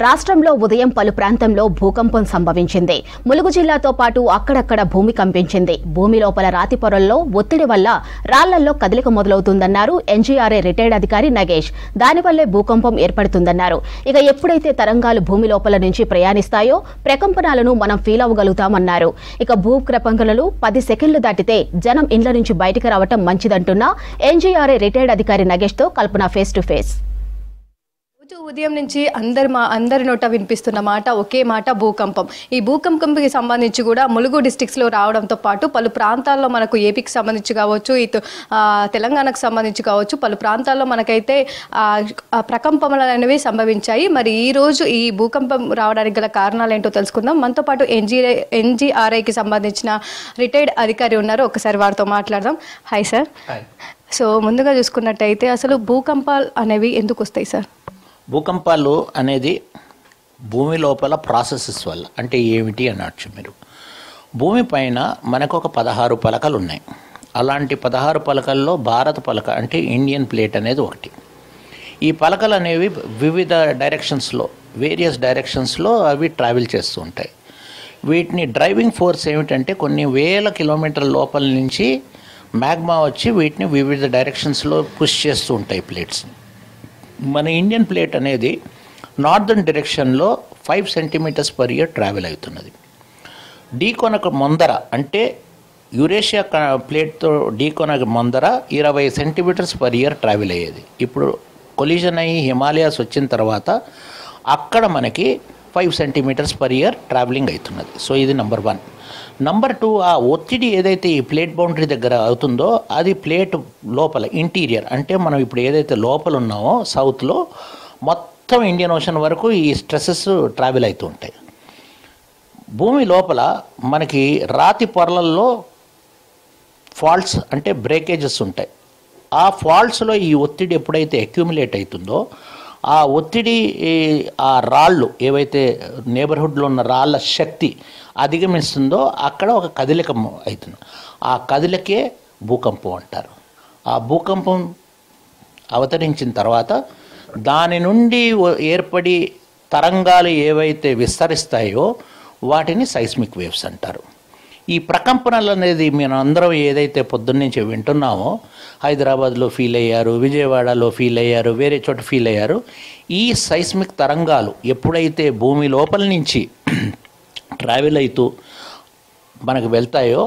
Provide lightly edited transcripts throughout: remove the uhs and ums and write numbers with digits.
రాష్ట్రంలో ఉదయం పలు ప్రాంతంలో భూకంపం సంభవించింది. ములుగు జిల్లాతో పాటు అక్కడక్కడ భూమి కంపించింది. భూమి లోపల రాతి పొరల్లో ఒత్తిడి వల్ల రాళ్లల్లో కదలిక మొదలవుతుందన్నారు ఎన్జీఆర్ఏ రిటైర్డ్ అధికారి నగేష్. దానివల్లే భూకంపం ఏర్పడుతుందన్నారు. ఇక ఎప్పుడైతే తరంగాలు భూమి లోపల నుంచి ప్రయాణిస్తాయో ప్రకంపనాలను మనం ఫీల్ అవ్వగలుగుతామన్నారు. ఇక భూకంపనలు 10 సెకండ్లు దాటితే జనం ఇండ్ల నుంచి బయటకు రావటం మంచిదంటున్న ఎన్జీఆర్ఏ రిటైర్డ్ అధికారి నగేష్ తో కల్పన ఫేస్ టు ఫేస్. ఉదయం నుంచి అందరి నోట వినిపిస్తున్న మాట ఒకే మాట, భూకంపం. ఈ భూకంపంకి సంబంధించి కూడా ములుగు డిస్ట్రిక్ట్స్లో రావడంతో పాటు పలు ప్రాంతాల్లో మనకు ఏపీకి సంబంధించి కావచ్చు, ఇటు తెలంగాణకు సంబంధించి కావచ్చు, పలు ప్రాంతాల్లో మనకైతే ప్రకంపనలు అనేవి సంభవించాయి. మరి ఈరోజు ఈ భూకంపం రావడానికి గల కారణాలు ఏంటో తెలుసుకుందాం. మనతో పాటు ఎన్జీఆర్ఐకి సంబంధించిన రిటైర్డ్ అధికారి ఉన్నారు. ఒకసారి వారితో మాట్లాడదాం. Hi sir. సో ముందుగా చూసుకున్నట్టయితే అసలు భూకంపాలు అనేవి ఎందుకు వస్తాయి సార్? భూకంపాలు అనేది భూమి లోపల ప్రాసెసెస్ వల్ల. అంటే ఏమిటి అనొచ్చు మీరు. భూమి పైన మనకు ఒక 16 పలకలు ఉన్నాయి. అలాంటి 16 పలకల్లో భారత పలక అంటే ఇండియన్ ప్లేట్ అనేది ఒకటి. ఈ పలకలు అనేవి వివిధ డైరెక్షన్స్లో, వేరియస్ డైరెక్షన్స్లో అవి ట్రావెల్ చేస్తూ ఉంటాయి. వీటిని డ్రైవింగ్ ఫోర్స్ ఏమిటంటే కొన్ని వేల కిలోమీటర్ల లోపల నుంచి మ్యాగ్మా వచ్చి వీటిని వివిధ డైరెక్షన్స్లో పుష్ చేస్తూ ఉంటాయి ప్లేట్స్ని. మన ఇండియన్ ప్లేట్ అనేది నార్దర్న్ డైరెక్షన్లో 5 సెంటీమీటర్స్ పర్ ఇయర్ ట్రావెల్ అవుతున్నది. ఢీకొనకు ముందర అంటే యురేషియా ప్లేట్తో ఢీకొనకు ముందర 20 సెంటీమీటర్స్ పర్ ఇయర్ ట్రావెల్ అయ్యేది. ఇప్పుడు కొలిజన్ అయ్యి హిమాలయాస్ వచ్చిన తర్వాత అక్కడ మనకి 5 సెంటీమీటర్స్ పర్ ఇయర్ ట్రావెలింగ్ అవుతున్నది. సో ఇది నెంబర్ 1. నెంబర్ 2, ఆ ఒత్తిడి ఏదైతే ఈ ప్లేట్ బౌండరీ దగ్గర అవుతుందో అది ప్లేట్ లోపల ఇంటీరియర్ అంటే మనం ఇప్పుడు ఏదైతే లోపల ఉన్నామో సౌత్లో మొత్తం ఇండియన్ ఓషన్ వరకు ఈ స్ట్రెస్సెస్ ట్రావెల్ అవుతూ ఉంటాయి. భూమి లోపల మనకి రాతి పొరలలో ఫాల్ట్స్ అంటే బ్రేకేజెస్ ఉంటాయి. ఆ ఫాల్ట్స్లో ఈ ఒత్తిడి ఎప్పుడైతే అక్యూములేట్ అవుతుందో ఆ ఒత్తిడి, ఆ రాళ్ళు ఏవైతే నేబర్హుడ్లో ఉన్న రాళ్ళ శక్తి అధిగమిస్తుందో అక్కడ ఒక కదలిక అవుతుంది. ఆ కదలికే భూకంపం అంటారు. ఆ భూకంపం అవతరించిన తర్వాత దాని నుండి ఏర్పడి తరంగాలు ఏవైతే విస్తరిస్తాయో వాటిని సైస్మిక్ వేవ్స్ అంటారు. ఈ ప్రకంపనలు అనేది మేము అందరం ఏదైతే పొద్దున్నుంచి వింటున్నామో, హైదరాబాద్లో ఫీల్ అయ్యారు, విజయవాడలో ఫీల్ అయ్యారు, వేరే చోట ఫీల్ అయ్యారు. ఈ సైస్మిక్ తరంగాలు ఎప్పుడైతే భూమి లోపల నుంచి ట్రావెల్ అవుతూ మనకు వెళ్తాయో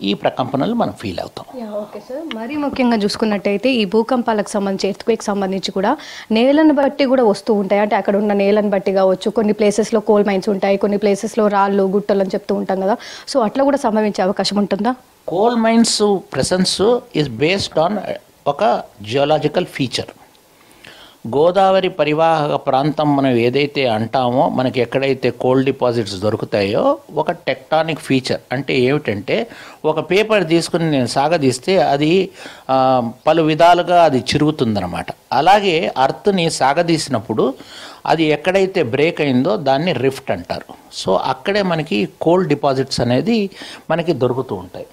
ఈ ప్రకంపనలు మనం ఫీల్ అవుతాం. Okay sir. మరీ ముఖ్యంగా చూసుకున్నట్టయితే ఈ భూకంపాలకు సంబంధించి, ఎర్త్క్వేక్ సంబంధించి కూడా నేలను బట్టి కూడా వస్తూ ఉంటాయి. అంటే అక్కడ ఉన్న నేలను బట్టి కావచ్చు, కొన్ని ప్లేసెస్లో కోల్ మైన్స్ ఉంటాయి, కొన్ని ప్లేసెస్లో రాళ్ళు గుట్టలు అని చెప్తూ ఉంటాం కదా. సో అట్లా కూడా సంభవించే అవకాశం ఉంటుందా? Coal mines presence is based on ఒక జియోలాజికల్ ఫీచర్. గోదావరి పరివాహక ప్రాంతం మనం ఏదైతే అంటామో, మనకి ఎక్కడైతే కోల్ డిపాజిట్స్ దొరుకుతాయో ఒక టెక్టానిక్ ఫీచర్. అంటే ఏమిటంటే ఒక పేపర్ తీసుకుని నేను సాగదీస్తే అది పలు విధాలుగా అది చిరుగుతుందన్నమాట. అలాగే అర్త్ని సాగదీసినప్పుడు అది ఎక్కడైతే బ్రేక్ అయిందో దాన్ని రిఫ్ట్ అంటారు. సో అక్కడే మనకి కోల్ డిపాజిట్స్ అనేది మనకి దొరుకుతూ ఉంటాయి.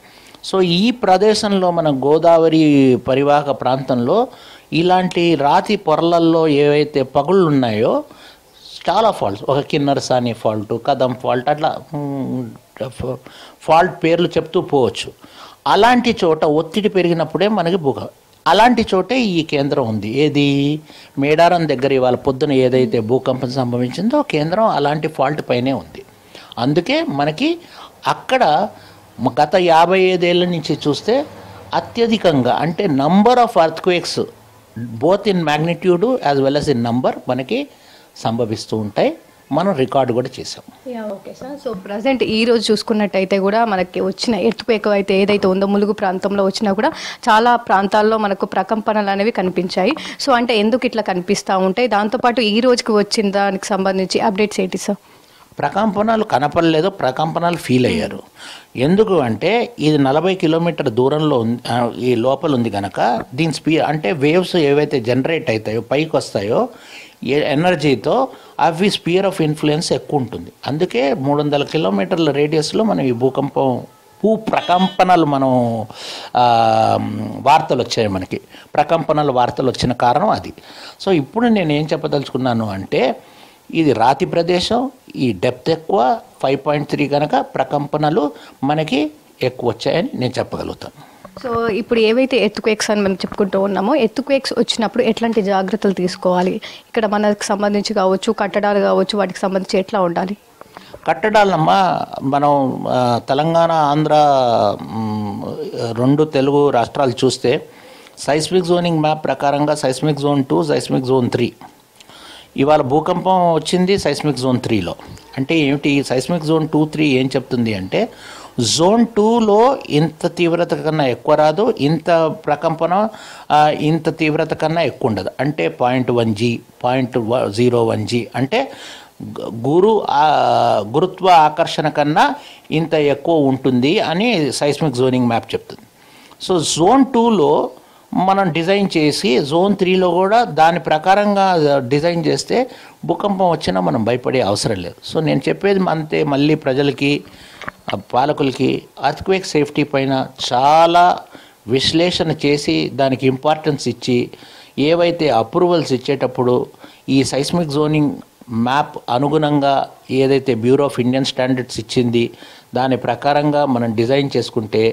సో ఈ ప్రదేశంలో మన గోదావరి పరివాహక ప్రాంతంలో ఇలాంటి రాతి పొరలల్లో ఏవైతే పగుళ్ళు ఉన్నాయో చాలా ఫాల్ట్స్, ఒక కిన్నరసాని ఫాల్ట్, కదం ఫాల్ట్, అట్లా ఫాల్ట్ పేర్లు చెప్తూ పోవచ్చు. అలాంటి చోట ఒత్తిడి పెరిగినప్పుడే మనకి అలాంటి చోటే ఈ కేంద్రం ఉంది. ఏది మేడారం దగ్గర ఇవాళ పొద్దున ఏదైతే భూకంపం సంభవించిందో కేంద్రం అలాంటి ఫాల్ట్ పైనే ఉంది. అందుకే మనకి అక్కడ గత 55 ఏళ్ళ నుంచి చూస్తే అత్యధికంగా అంటే number of earthquakes both in magnitude as well as in number మనకి సంభవిస్తూ ఉంటాయి. మనం రికార్డు కూడా చేసాం. Okay sir. సో ప్రజెంట్ ఈ రోజు చూసుకున్నట్టయితే కూడా మనకి వచ్చిన ఎర్త్క్వేక్ అయితే ఏదైతే ఉందో ములుగు ప్రాంతంలో వచ్చినా కూడా చాలా ప్రాంతాల్లో మనకు ప్రకంపనలు అనేవి కనిపించాయి. సో అంటే ఎందుకు ఇట్లా కనిపిస్తూ ఉంటాయి? దాంతోపాటు ఈ రోజుకి వచ్చిన దానికి సంబంధించి అప్డేట్స్ ఏంటి సార్? ప్రకంపనలు కనపడలేదు, ప్రకంపనలు ఫీల్ అయ్యారు. ఎందుకు అంటే ఇది 40 కిలోమీటర్ దూరంలో ఈ లోపల ఉంది కనుక దీని స్పీడ్ అంటే వేవ్స్ ఏవైతే జనరేట్ అవుతాయో పైకి వస్తాయో ఎనర్జీతో అవి స్పియర్ ఆఫ్ ఇన్ఫ్లుయెన్స్ ఎక్కువ ఉంటుంది. అందుకే 300 కిలోమీటర్ల రేడియస్లో మనం ఈ ప్రకంపనలు మనం వార్తలు వచ్చాయి. మనకి ప్రకంపనల వార్తలు వచ్చిన కారణం అది. సో ఇప్పుడు నేను ఏం చెప్పదలుచుకున్నాను అంటే ఇది రాతి ప్రదేశం, ఈ డెప్త్ ఎక్కువ, 5.3 కనుక ప్రకంపనలు మనకి ఎక్కువ వచ్చాయని నేను చెప్పగలుగుతాను. సో ఇప్పుడు ఏవైతే ఎర్త్క్వేక్స్ అని మనం చెప్పుకుంటూ ఉన్నామో, ఎర్త్క్వేక్స్ వచ్చినప్పుడు ఎట్లాంటి జాగ్రత్తలు తీసుకోవాలి? ఇక్కడ మనకు సంబంధించి కావచ్చు, కట్టడాలు కావచ్చు, వాటికి సంబంధించి ఎట్లా ఉండాలి? కట్టడాలమ్మా మనం తెలంగాణ, ఆంధ్ర 2 తెలుగు రాష్ట్రాలు చూస్తే సైస్మిక్ జోనింగ్ మ్యాప్ ప్రకారంగా సైస్మిక్ జోన్ 2, సైస్మిక్ జోన్ 3. ఇవాళ భూకంపం వచ్చింది సైస్మిక్ జోన్ 3లో. అంటే ఏమిటి? సైస్మిక్ జోన్ 2, 3 ఏం చెప్తుంది అంటే జోన్ 2లో ఇంత తీవ్రత కన్నా ఎక్కువ రాదు, ఇంత ప్రకంపనం ఇంత తీవ్రత కన్నా ఎక్కువ ఉండదు. అంటే 0.1G, 0.01G అంటే గురుత్వ ఆకర్షణ కన్నా ఇంత ఎక్కువ ఉంటుంది అని సైస్మిక్ జోనింగ్ మ్యాప్ చెప్తుంది. సో జోన్ 2లో మనం డిజైన్ చేసి జోన్ 3లో కూడా దాని ప్రకారంగా డిజైన్ చేస్తే భూకంపం వచ్చినా మనం భయపడే అవసరం లేదు. సో నేను చెప్పేది అంతే, మళ్ళీ ప్రజలకి, పాలకులకి ఎర్త్క్వేక్ సేఫ్టీ పైన చాలా విశ్లేషణ చేసి దానికి ఇంపార్టెన్స్ ఇచ్చి ఏవైతే అప్రూవల్స్ ఇచ్చేటప్పుడు ఈ సైస్మిక్ జోనింగ్ మ్యాప్ అనుగుణంగా ఏదైతే బ్యూరో ఆఫ్ ఇండియన్ స్టాండర్డ్స్ ఇచ్చింది దాని ప్రకారంగా మనం డిజైన్ చేసుకుంటే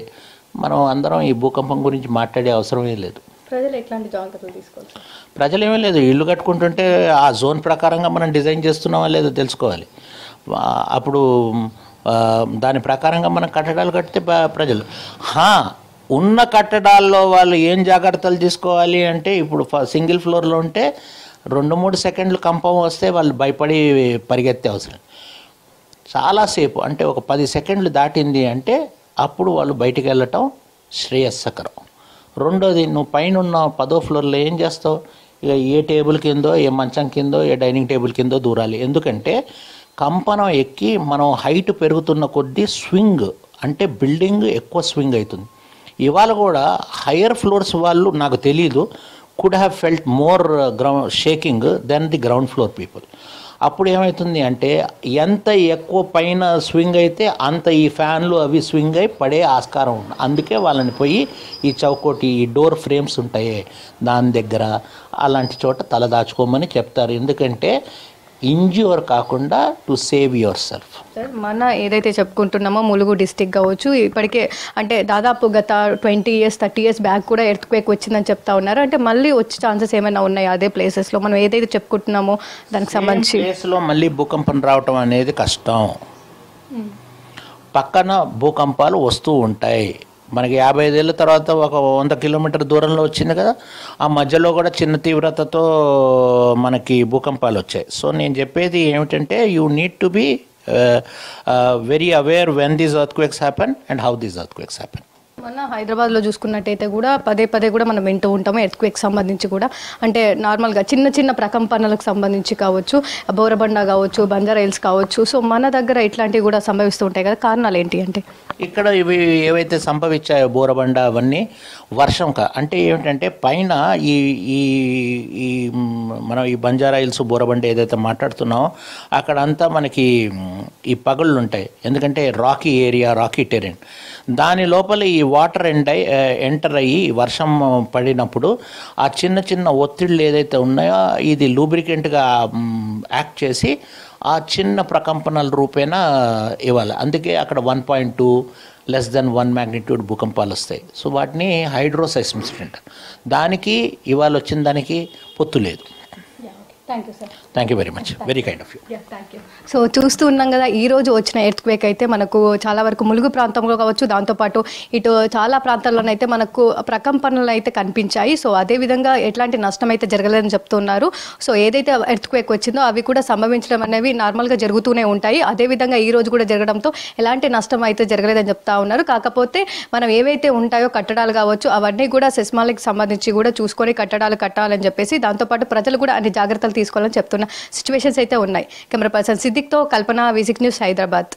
మనం అందరం ఈ భూకంపం గురించి మాట్లాడే అవసరమే లేదు. ప్రజలు ఎట్లాంటి జాగ్రత్తలు తీసుకోవాలి? ప్రజలు ఏమీ లేదు, ఇల్లు కట్టుకుంటుంటే ఆ జోన్ ప్రకారంగా మనం డిజైన్ చేస్తున్నామా లేదో తెలుసుకోవాలి. అప్పుడు దాని ప్రకారంగా మనం కట్టడాలు కడితే ప్రజలు ఉన్న కట్టడాల్లో వాళ్ళు ఏం జాగ్రత్తలు తీసుకోవాలి అంటే, ఇప్పుడు సింగిల్ ఫ్లోర్లో ఉంటే 2-3 సెకండ్లు కంపం వస్తే వాళ్ళు భయపడి పరిగెత్తే అవసరం. చాలాసేపు అంటే ఒక 10 సెకండ్లు దాటింది అంటే అప్పుడు వాళ్ళు బయటికి వెళ్ళటం శ్రేయస్కరం. రెండోది, నువ్వు పైన ఉన్న 10వ ఫ్లోర్లో ఏం చేస్తావు? ఇక ఏ టేబుల్ కిందో, ఏ మంచం కిందో, ఏ డైనింగ్ టేబుల్ కిందో దూరాలి. ఎందుకంటే కంపనం ఎక్కి మనం హైట్ పెరుగుతున్న కొద్దీ స్వింగ్ అంటే బిల్డింగ్ ఎక్కువ స్వింగ్ అవుతుంది. ఇవాళ కూడా హయ్యర్ ఫ్లోర్స్ వాళ్ళు, నాకు తెలీదు, could have felt more shaking then the ground floor people. అప్పుడు ఏమవుతుంది అంటే ఎంత ఎక్కువ పైన స్వింగ్ అయితే అంత ఈ ఫ్యాన్లు అవి స్వింగ్ అయి పడే ఆస్కారం ఉంది. అందుకే వాళ్ళని పోయి ఈ చౌకోటి, ఈ డోర్ ఫ్రేమ్స్ ఉంటాయే దాని దగ్గర అలాంటి చోట తలదాచుకోమని చెప్తారు. ఎందుకంటే ఇంజ్యూర్ కాకుండా to save your self. Sir, మన ఏదైతే చెప్పుకుంటున్నామో ములుగు డిస్టిక్ కావచ్చు, ఇప్పటికే అంటే దాదాపు గత 20 years 30 years బ్యాక్ కూడా ఎర్త్క్వేక్ వచ్చిందని చెప్తా ఉన్నారు. అంటే మళ్ళీ వచ్చే ఛాన్సెస్ ఏమైనా ఉన్నాయి అదే ప్లేసెస్లో? మనం ఏదైతే చెప్పుకుంటున్నామో దానికి సంబంధించి ప్లేస్లో మళ్ళీ భూకంపం రావటం అనేది కష్టం. పక్కన భూకంపాలు వస్తూ ఉంటాయి. మనకి 55 ఏళ్ళ తర్వాత ఒక 100 కిలోమీటర్ దూరంలో వచ్చింది కదా, ఆ మధ్యలో కూడా చిన్న తీవ్రతతో మనకి భూకంపాలు వచ్చాయి. సో నేను చెప్పేది ఏమిటంటే you need to be very aware when these earthquakes happen and how these earthquakes happen. మన హైదరాబాద్లో చూసుకున్నట్టయితే కూడా పదే కూడా మనం వింటూ ఉంటాము ఎర్త్క్వేక్ సంబంధించి కూడా. అంటే నార్మల్గా చిన్న చిన్న ప్రకంపనలకు సంబంధించి కావచ్చు, బోరబండ కావచ్చు, బంజారా హిల్స్ కావచ్చు. సో మన దగ్గర ఇట్లాంటివి కూడా సంభవిస్తూ ఉంటాయి కదా, కారణాలు ఏంటి అంటే? ఇక్కడ ఇవి ఏవైతే సంభవించాయో బోరబండ అవన్నీ వర్షం అంటే ఏమిటంటే పైన ఈ ఈ ఈ మనం ఈ బంజారా హిల్స్, బోరబండ ఏదైతే మాట్లాడుతున్నామో అక్కడంతా మనకి ఈ పగుళ్ళు ఉంటాయి. ఎందుకంటే రాకీ ఏరియా, రాకీ టెరెన్. దాని లోపల ఈ వాటర్ ఎంటర్ అయ్యి వర్షం పడినప్పుడు ఆ చిన్న చిన్న ఒత్తిళ్ళు ఏదైతే ఉన్నాయో ఇది లూబ్రికెంట్గా యాక్ట్ చేసి ఆ చిన్న ప్రకంపనల రూపేణా ఇవ్వాలి. అందుకే అక్కడ 1.2 less than 1 magnitude భూకంపాలు వస్తాయి. సో వాటిని హైడ్రోసైస్మిసిటీ అంటారు. దానికి ఇవాళ వచ్చిన దానికి పొత్తు లేదు. Thank you sir. Thank you very much, very kind of you. Thank you. So చూస్తూ ఉన్నాం కదా, ఈ రోజు వచ్చిన ఎర్త్క్వేక్ అయితే మనకు చాలా వరకు ములుగు ప్రాంతంలో కావచ్చు, దాంతోపాటు ఇటు చాలా ప్రాంతాల్లోనైతే మనకు ప్రకంపనలు అయితే కనిపించాయి. సో అదేవిధంగా ఎట్లాంటి నష్టం అయితే జరగలేదని చెప్తున్నారు. సో ఏదైతే ఎర్త్క్వేక్ వచ్చిందో అవి కూడా సంభవించడం అనేవి నార్మల్గా జరుగుతూనే ఉంటాయి. అదేవిధంగా ఈ రోజు కూడా జరగడంతో ఎలాంటి నష్టం అయితే జరగలేదని చెప్తా ఉన్నారు. కాకపోతే మనం ఏవైతే ఉంటాయో కట్టడాలు కావచ్చు అవన్నీ కూడా సెస్మాలిక్ సంబంధించి కూడా చూసుకొని కట్టడాలు కట్టాలని చెప్పేసి, దాంతోపాటు ప్రజలు కూడా అన్ని జాగ్రత్తలు తీసుకోవాలని చెప్తున్న సిచ్యువేషన్స్ అయితే ఉన్నాయి. కెమెరా పర్సన్ సిద్దిక్తో కల్పన, V6 న్యూస్, హైదరాబాద్.